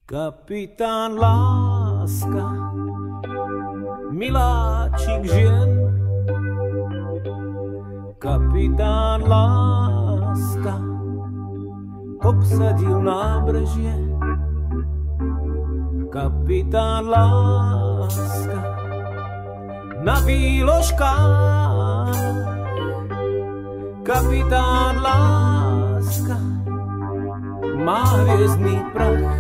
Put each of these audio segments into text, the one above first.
Kapitán Láska, miláčik žien. Kapitán Láska obsadil nábrežie. Kapitán Láska na výložkách. Kapitán Láska má hviezdný prach.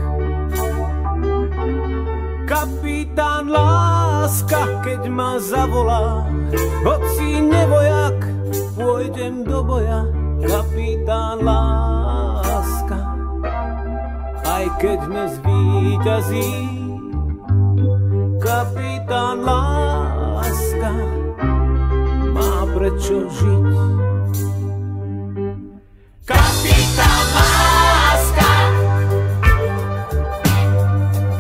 Kapitán Láska, keď ma zavolá, hoci nevojak, pôjdem do boja. Kapitán Láska, aj keď nezvíťazí. Kapitán Láska má prečo žiť. Kapitán Láska,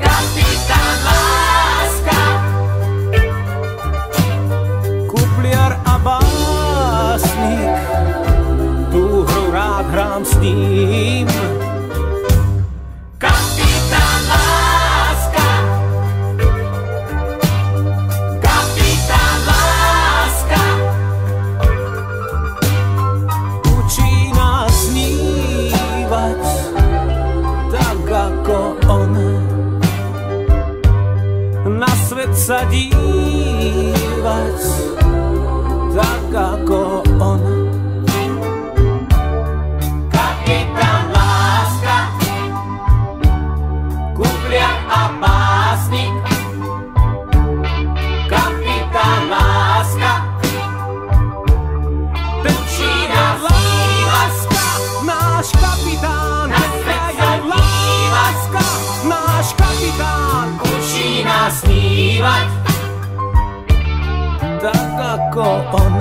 kapitán Láska, kupliar a básnik, tú hru rád hrám s ním. Kapitán Láska, kapitán Láska, učí nás snívať tak ako on, na svet sa dívať tak ako on. Kapitán Láska, kupliar a básnik. Kapitán Láska, ten učí nás láska. Náš kapitán, ten láska. Náš kapitán učí nás snívať tak ako on.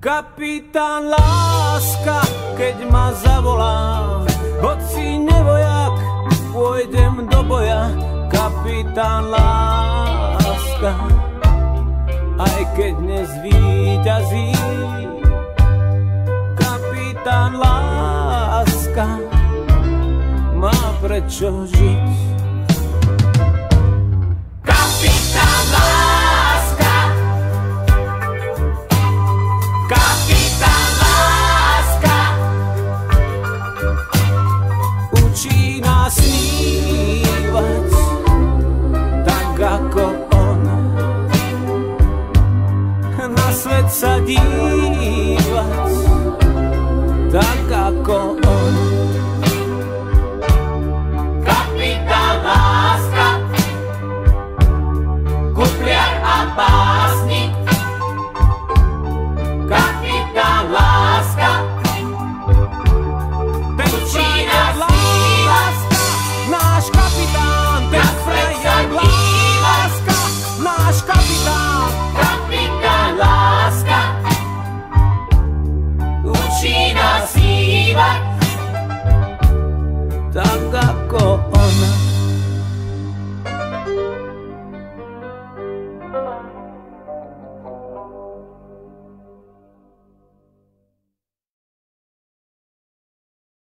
Kapitán Láska, keď ma zavolá, hoci nevojak, pôjdem do boja. Kapitán Láska, aj keď nezvíťazí. Kapitán Láska má prečo žiť. Kapitán Láska, kapitán Láska, učí nás snívať tak ako on, na svet sa dívať tak ako on. Kapitán Láska, kupliar a básnik. Kapitán Láska, ten učí nás snívať. Náš kapitán, ten frajer Láska. Náš kapitán.